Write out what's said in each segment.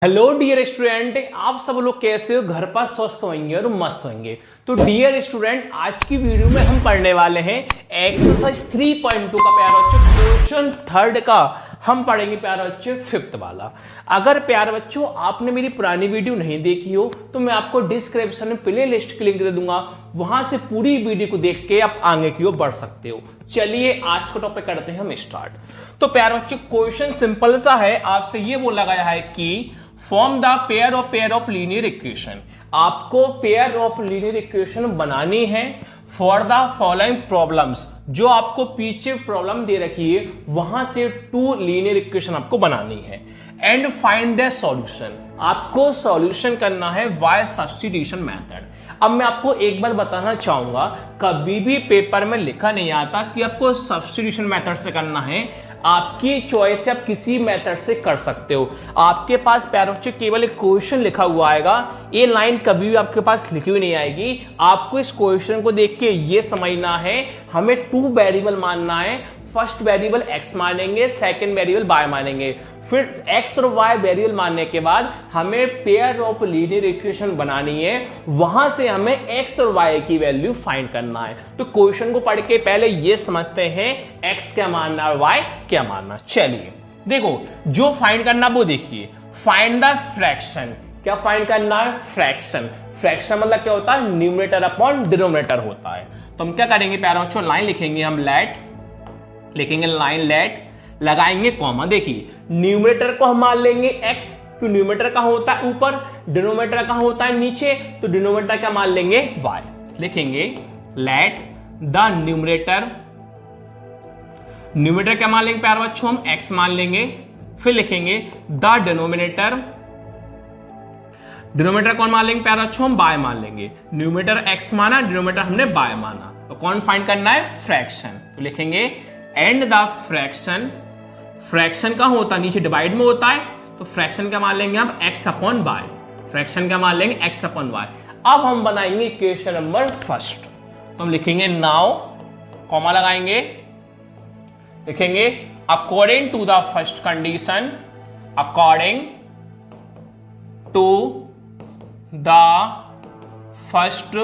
Hello dear student, आप सब लोग कैसे हो? घर पर स्वस्थ होंगे और मस्त होंगे। तो डियर स्टूडेंट, आज की वीडियो में हम पढ़ने वाले हैं एक्सरसाइज 3.2 का प्यारे बच्चों क्वेश्चन थर्ड का। हम पढ़ेंगे प्यारे बच्चों फिफ्थ वाला। अगर प्यारे बच्चों आपने मेरी पुरानी वीडियो नहीं देखी हो तो मैं आपको डिस्क्रिप्शन में प्ले लिस्ट की लिंक दे दूंगा, वहां से पूरी वीडियो को देख के आप आगे की ओर बढ़ सकते हो। चलिए आज का टॉपिक करते हैं हम स्टार्ट। तो प्यारे बच्चों क्वेश्चन सिंपल सा है, आपसे ये बोला गया है कि form the pair of linear equation. आपको पेयर ऑफ लीनियर इक्वेशन बनानी है फॉर द फॉलोइंग प्रॉब्लम्स। जो आपको पीछे प्रॉब्लम दे रखी है वहां से 2 लीनियर इक्वेशन आपको बनानी है एंड फाइंड द सॉल्यूशन। आपको सॉल्यूशन करना है बाय सब्स्टिट्यूशन मेथड। अब मैं आपको एक बार बताना चाहूंगा, कभी भी पेपर में लिखा नहीं आता कि आपको सब्स्टिट्यूशन मेथड से करना है। आपकी चॉइस है, आप किसी मेथड से कर सकते हो। आपके पास प्यारे बच्चों केवल एक क्वेश्चन लिखा हुआ आएगा, ये लाइन कभी भी आपके पास लिखी हुई नहीं आएगी। आपको इस क्वेश्चन को देख के ये समझना है हमें 2 वेरिएबल मानना है। फर्स्ट वेरिएबल x मानेंगे, सेकंड वेरिएबल y मानेंगे। फिर x और y वेरिएबल मानने के बाद हमें पेयर ऑफ लीनियर इक्वेशन बनानी है, वहां से हमें x और y की वैल्यू फाइंड करना है। तो क्वेश्चन को पढ़ के पहले ये समझते हैं x क्या मानना और y क्या मानना। चलिए देखो, जो फाइंड करना वो देखिए, फाइंड द फ्रैक्शन। क्या फाइंड करना है? फ्रैक्शन। फ्रैक्शन मतलब क्या होता है? न्यूमरेटर अपॉन डिनोमिनेटर होता है। तो हम क्या करेंगे प्यारे बच्चों, लाइन लिखेंगे, हम लेट लिखेंगे, लाइन लेट लगाएंगे कॉमा। देखिए न्यूमरेटर को हम मान लेंगे x, तो न्यूमरेटर कहां होता है? ऊपर। डिनोमिनेटर कहां होता है? नीचे। तो डिनोमिनेटर क्या मान लेंगे? y। लिखेंगे लेट द न्यूमरेटर, न्यूमरेटर क्या मान लेंगे प्यारे बच्चों? हम x मान लेंगे। फिर लिखेंगे द डिनोमिनेटर, डिनोमिनेटर कौन मान लेंगे प्यारे बच्चों? हम y मान लेंगे। न्यूमरेटर x माना, डिनोमिनेटर हमने y माना, तो कौन फाइंड करना है? फ्रैक्शन। तो लिखेंगे एंड द फ्रैक्शन। फ्रैक्शन का होता है नीचे डिवाइड में होता है, तो फ्रैक्शन क्या मान लेंगे हम? x upon y। फ्रैक्शन क्या मान लेंगे? x upon y। अब हम बनाएंगे इक्वेशन नंबर फर्स्ट। तो हम लिखेंगे नाउ, कॉमा लगाएंगे, लिखेंगे according to the first condition, according to the first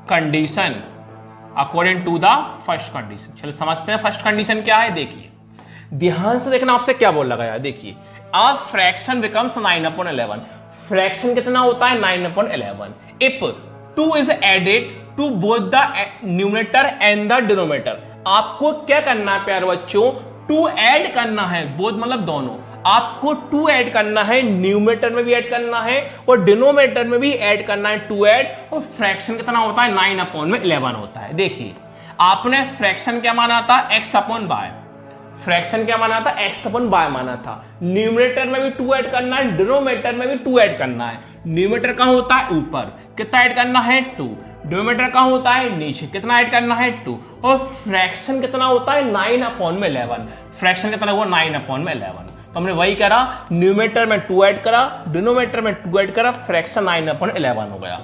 condition, according to the first condition. चलो समझते हैं फर्स्ट कंडीशन क्या है। देखिए ध्यान से देखना, आपसे क्या बोल लगा यार। देखिए अ फ्रैक्शन बिकम्स 9/11। फ्रैक्शन कितना होता है? 9/11 if 2 is added to both the numerator and the denominator. आपको क्या करना है प्यारे बच्चों? 2 ऐड करना है, बोथ मतलब दोनों। आपको 2 ऐड करना है, न्यूमरेटर में भी ऐड करना है और डिनोमिनेटर में भी ऐड करना है, 2 ऐड। और फ्रैक्शन कितना होता है? 9/11 होता है। देखिए आपने फ्रैक्शन क्या माना था? x upon y। फ्रैक्शन क्या माना था? x अपॉन y माना था। न्यूमरेटर में भी 2 ऐड करना है, डिनोमिनेटर में भी 2 ऐड करना है। न्यूमरेटर कहां होता है? ऊपर। कितना ऐड करना है? 2। डिनोमिनेटर कहां होता है? नीचे। कितना ऐड करना है? 2। और फ्रैक्शन कितना होता है? 9/11। फ्रैक्शन कितना हुआ? 9/11। तो हमने वही करा, न्यूमरेटर में 2 ऐड करा, डिनोमिनेटर में 2 ऐड करा, फ्रैक्शन 9/11 हो गया।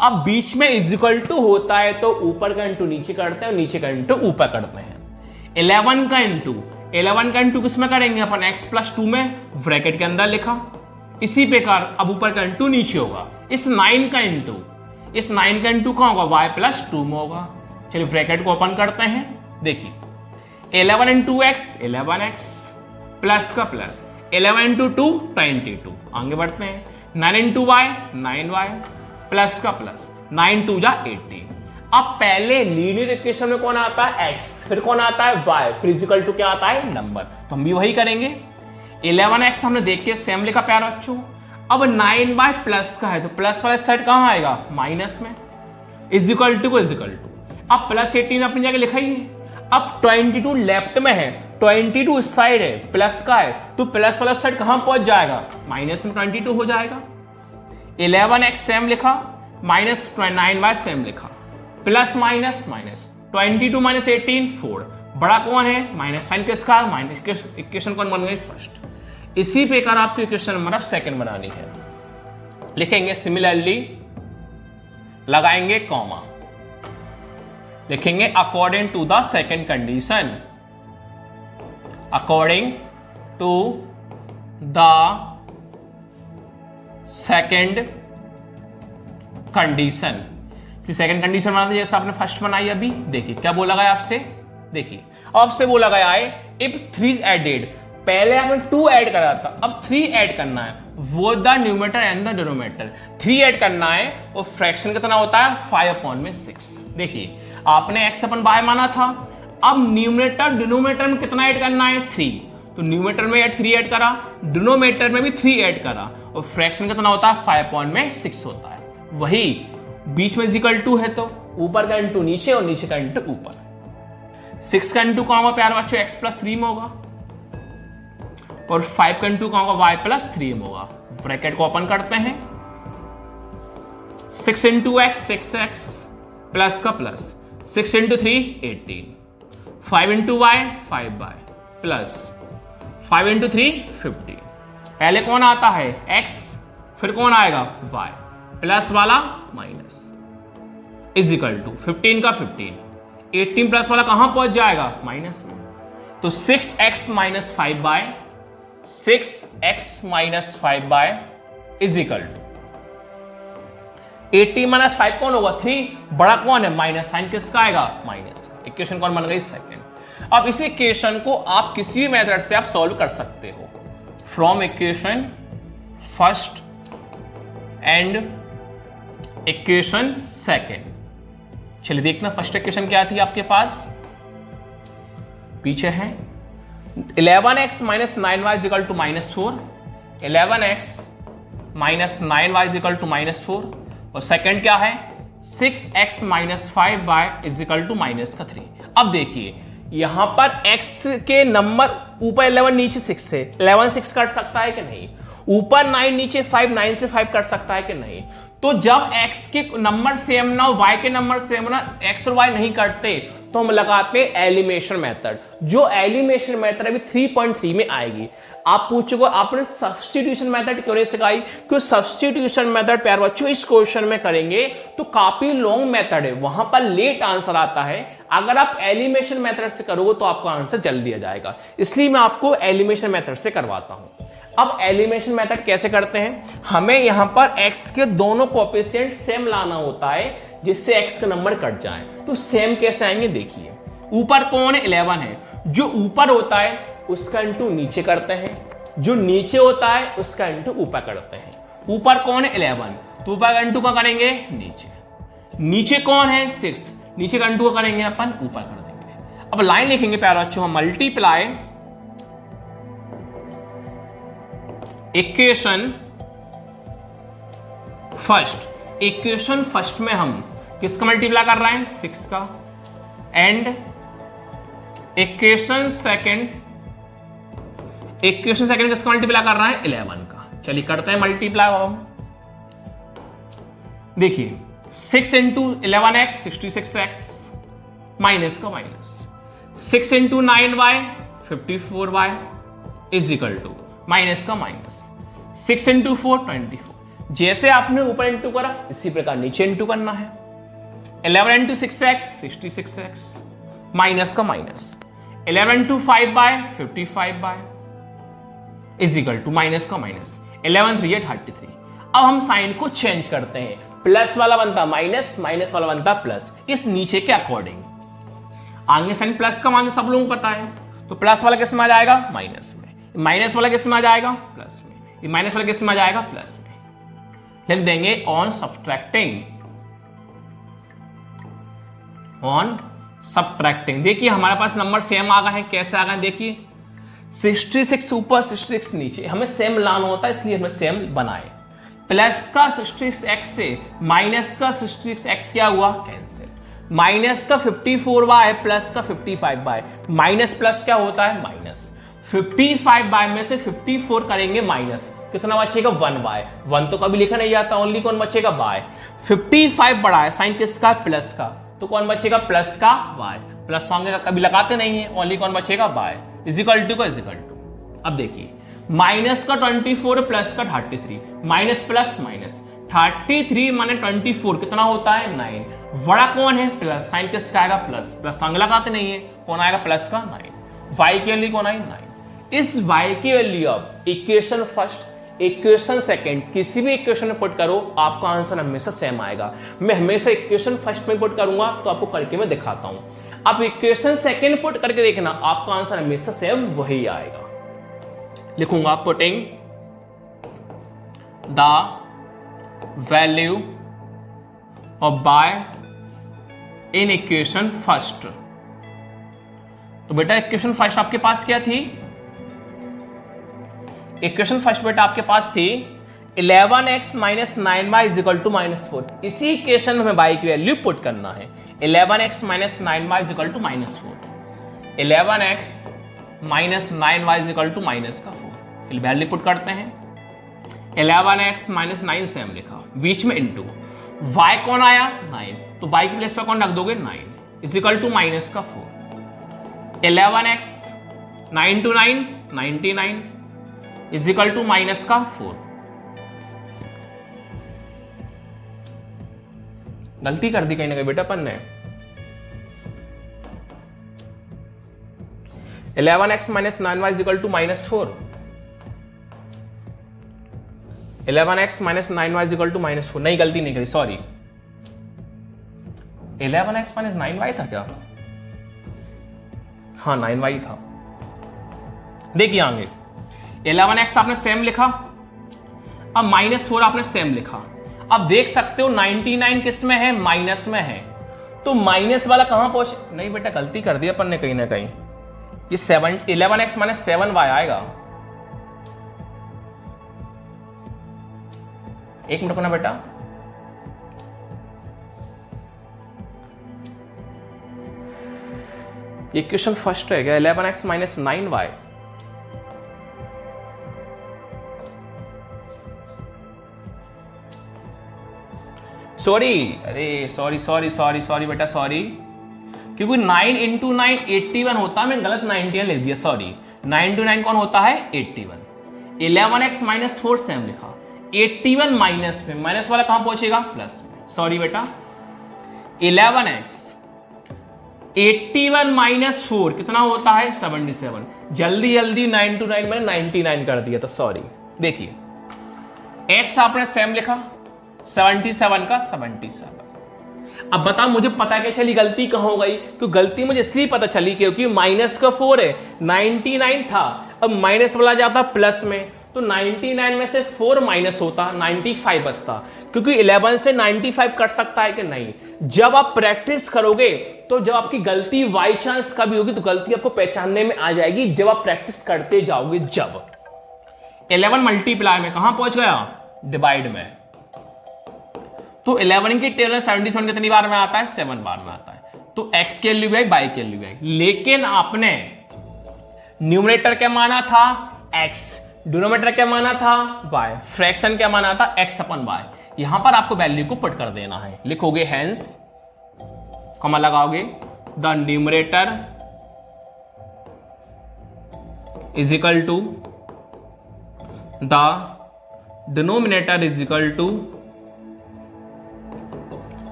अब बीच में इज इक्वल टू होता है तो ऊपर का इंटू नीचे करते हैं, नीचे का इंटू ऊपर करते हैं। 11 का इंटू किसमें करेंगे अपन? x + 2 में, ब्रैकेट के अंदर लिखा। इसी प्रकार अब ऊपर का इंटू नीचे होगा। इस 9 का इंटू कहां होगा? y + 2 में होगा। चलिए ब्रैकेट को ओपन करते हैं। देखिए 11 × x 11x, प्लस का प्लस, 11 × 2 22। आगे बढ़ते हैं। 9 × y 9y, प्लस का प्लस, 9 × 2 = 18। अब पहले लीनियर इक्वेशन में कौन आता है? x, फिर कौन आता है? y, फिर इक्वल टू क्या आता है? नंबर। तो हम भी वही करेंगे। 11x हमने देख के सेम लिखा प्यारे बच्चों। अब 9y प्लस का है तो प्लस वाला साइड कहां आएगा? माइनस में। इज इक्वल टू अब प्लस 18 अपनी जगह लिखा ही है। अब 22 लेफ्ट में है, 22 इस साइड है, प्लस का है, तो प्लस वाला साइड कहां पहुंच जाएगा? माइनस में 22 हो जाएगा। 11x सेम लिखा, माइनस 9y सेम लिखा, प्लस माइनस माइनस, 22 - 18 4। बड़ा कौन है? माइनस साइन किसका? माइनस। इक्वेशन कौन बन गई? फर्स्ट। इसी प्रकार आपको इक्वेशन नंबर ऑफ सेकंड बनानी है। लिखेंगे सिमिलरली, लगाएंगे कॉमा, लिखेंगे according to the second condition, according to the second condition. Second condition बनाते जैसे आपने फर्स्ट बनाई अभी, देखिए क्या बोला गया आपसे, देखिए आपसे बोला गया है इफ 3 एडेड, पहले आपने 2 ऐड करा था, अब 3 ऐड करना है, वो the numerator and the denominator, 3 add करना है, और फ्रैक्शन कितना होता है 5/6। देखिए आपने x अपन y माना था, अब न्यूमरेटर डिनोमिनेटर में कितना ऐड करना है 3, तो न्यूमरेटर में 3 ऐड करा, डिनोमिनेटर में भी 3 ऐड करा, और फ्रैक्शन कितना होता है 5/6 होता है। वही बीच में इक्वल टू है तो ऊपर का इंटू नीचे और नीचे का इंटू ऊपर। 6 का इंटू कहाँ होगा प्यारे बच्चों x+3 में होगा, और 5 का इंटू कहाँ होगा y+3 में होगा। ब्रैकेट को ओपन करते हैं, 6 इंटू x 6x प्लस का plus, 6 into 3 18, 5 into y 5y plus 5 into 3 15। पहले कौन आता है x, फिर कौन आएगा y, प्लस वाला माइनस, इज इक्वल टू 15 का 15, 18 प्लस वाला कहां पहुंच जाएगा माइनस में, तो 6x minus 5y, 6x minus 5y is equal to 18 minus 5 कौन होगा 3, बड़ा कौन है माइनस, साइन किसका आएगा माइनस का। इक्वेशन कौन बन गई सेकंड। अब इस इक्वेशन को आप किसी भी मेथड से आप सॉल्व कर सकते हो, from equation first and equation second. चलिए देखना फर्स्ट इक्वेशन क्या थी आपके पास, पीछे है 11x minus 9y is equal to -4, 11x minus 9y is equal to -4, और सेकंड क्या है 6x minus 5y is equal to -3। अब देखिए यहां पर x के नंबर ऊपर 11 नीचे 6 है, 11 6 काट सकता है कि नहीं, ऊपर 9 नीचे 5 9 से 5 कर सकता है कि नहीं। तो जब x के नंबर सेम ना हो, y के नंबर सेम ना, x और y नहीं करते, तो हम लगाते हैं एलिमिनेशन मेथड। जो एलिमिनेशन मेथड अभी 3.3 में आएगी। आप पूछोगे आपने सब्स्टिट्यूशन मेथड क्यों नहीं सिखाई, क्योंकि सब्स्टिट्यूशन मेथड प्यारे बच्चों इस क्वेश्चन में करेंगे तो काफी लॉन्ग मेथड है, वहां पर लेट आंसर आता है। अगर आप एलिमिनेशन मेथड से करोगे तो आपका आंसर जल्दी आ जाएगा, इसलिए मैं आपको एलिमिनेशन मेथड से करवाता हूं। अब एलिमिनेशन मेथड कैसे करते हैं, हमें यहां पर x के दोनों कोएफिशिएंट सेम लाना होता है जिससे x का नंबर कट जाए। तो सेम कैसे आएंगे देखिए, ऊपर कौन है 11 है, जो ऊपर होता है उसका इंटू नीचे करते हैं, जो नीचे होता है उसका इंटू ऊपर करते हैं। ऊपर कौन है 11, तो ऊपर का इंटू का करेंगे नीचे, नीचे कौन है 6, नीचे का इंटू का करेंगे अपन ऊपर कर देंगे। अब लाइन लिखेंगे प्यारे बच्चों, हम multiply equation first, equation first में हम किसका मल्टीप्लाई कर रहे हैं 6 का, and equation second, equation second किसका मल्टीप्लाई कर रहा है 11 का। चलिए करते हैं मल्टीप्लाई। हम देखिए 6 इंटू 11x 66x माइनस का minus, 6 into 9y 54y is equal to minus का माइनस, 6 इंटू 4 24। जैसे आपने ऊपर इंटू करा इसी प्रकार नीचे इंटू करना है। 11 इंटू 6x 66x माइनस का minus, 11 into 5y 55y is equal to minus का माइनस, 11 3 33। अब हम साइन को चेंज करते हैं, प्लस वाला बनता माइनस, माइनस वाला बनता प्लस, इस नीचे के अकॉर्डिंग। आगे साइन प्लस का मान सब लोगों को पता है, तो प्लस वाला किस में आ जाएगा माइनस में, माइनस वाला किस में आ जाएगा प्लस में, ये माइनस वाला किस में आ जाएगा प्लस में। लिख देंगे ऑन सब्ट्रैक्टिंग, ऑन सब्ट्रैक्टिंग। देखिए हमारे पास नंबर सेम आ गए हैं, कैसे आ गए देखिए 66 ऊपर 66 नीचे, हमें सेम लाना होता है इसलिए हमें सेम बनाए। प्लस का 66x से माइनस का 66x क्या हुआ कैंसिल, माइनस का 54y प्लस का 55y, माइनस प्लस क्या होता है माइनस, 55y में से 54 करेंगे माइनस, कितना बचेगा 1y, 1 तो कभी लिखा नहीं जाता, ओनली कौन बचेगा y। 55 बड़ा है, साइन किसका प्लस का, तो कौन बचेगा प्लस का y, प्लस तो कभी लगाते नहीं है, ओनली कौन बचेगा y इज इक्वल टू का इज इक्वल टू। अब देखिए माइनस का 24 प्लस का 33, माइनस प्लस माइनस 33 माने 24 कितना होता है 9, बड़ा कौन है प्लस, साइन किसका आएगा प्लस, प्लस तो लगाते नहीं है, कौन आएगा प्लस का 9, y के लिए कौन आए 9। इस y की वैल्यू अब इक्वेशन फर्स्ट इक्वेशन सेकंड किसी भी इक्वेशन में पुट करो आपका आंसर हमेशा सेम आएगा। मैं हमेशा इक्वेशन फर्स्ट में पुट करूंगा तो आपको करके मैं दिखाता हूं, आप इक्वेशन सेकंड पुट करके देखना आपका आंसर हमेशा सेम वही आएगा। लिखूंगा putting the value of y in equation first. तो बेटा इक्वेशन फर्स्ट आपके पास क्या थी, इक्वेशन फर्स्ट बेटा आपके पास थी 11x minus 9y is equal to -4। इसी इक्वेशन में हमें y की वैल्यू पुट करना है। 11x minus 9y is equal to -4, 11x minus 9y is equal to -4। Value put करते हैं, 11x माइनस 9 से हम लिखा, बीच में इंटू y कौन आया 9, तो y की प्लेस पर कौन रख दोगे 9 is equal to -4। 11x 9 to 9 99 is equal to -4। गलती कर दी कहीं ना कहीं बेटा अपन ने। 11x minus 9y is equal to -4, 11x minus 9y is equal to -4। नहीं गलती नहीं करी, सॉरी 11x माइनस 9y था क्या, हाँ 9y था। देखिए आगे 11x आपने सेम लिखा, अब -4 आपने सेम लिखा। अब देख सकते हो 99 किस में है, माइनस में है, तो माइनस वाला कहां पहुंचे, नहीं बेटा गलती कर दी अपन ने कहीं ना कहीं, ये 11x माइनस 7y आएगा। एक मिनट को ना बेटा, ये क्वेश्चन फर्स्ट है क्या, 11x माइनस 9y, सॉरी अरे सॉरी बेटा सॉरी, क्योंकि 9 इंटू 9 81 होता है, मैं गलत 91 लिख दिया, सॉरी 9 इंटू 9 कौन होता है 81। 11x माइनस 4 से हम लिखा, 81 माइनस में, माइनस वाला कहां पहुंचेगा प्लस में, सॉरी बेटा 11x 81 माइनस 4 कितना होता है 77। जल्दी 9 टू 9 मैंने 99 कर दिया, तो सॉरी। देखिए x आपने सेम लिखा, 77 का 77। अब बताओ मुझे पता क्या चली गलती कहां हो गई, तो गलती मुझे इसलिए पता चली क्योंकि माइनस का 4 है, 99 था, अब माइनस वाला जाता प्लस में, तो 99 में से 4 माइनस होता 95 बचता, क्योंकि 11 से 95 कट सकता है कि नहीं। जब आप प्रैक्टिस करोगे तो जब आपकी गलती बाई चांस कभी होगी तो गलती आपको पहचानने में आ जाएगी, जब आप प्रैक्टिस करते जाओगे। जब 11 मल्टीप्लाई में कहां पहुंच गया, डिवाइड में, तो 11 की टेबल 77 कितनी बार में आता है 7 बार में आता है, तो x के लिए भी y के लिए भी। लेकिन आपने न्यूमरेटर क्या माना था x, डिनोमिनेटर क्या माना था y, फ्रैक्शन क्या माना था x अपन y। यहां पर आपको वैल्यू को पुट कर देना है, लिखोगे हेंस, कॉमा लगाओगे, the numerator is equal to the denominator is equal to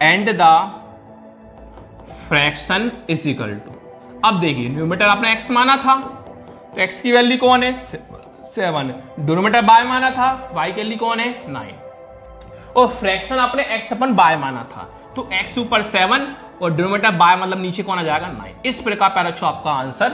and the fraction is equal to. अब देखिए न्यूमरेटर आपने x माना था, तो x की वैल्यू कौन है 7, डिनोमिनेटर y माना था, y की वैल्यू कौन है 9, और फ्रैक्शन आपने x अपन y माना था, तो x ऊपर 7 और डिनोमिनेटर y मतलब नीचे कौन आ जाएगा 9। इस प्रकार पैरा आपका आंसर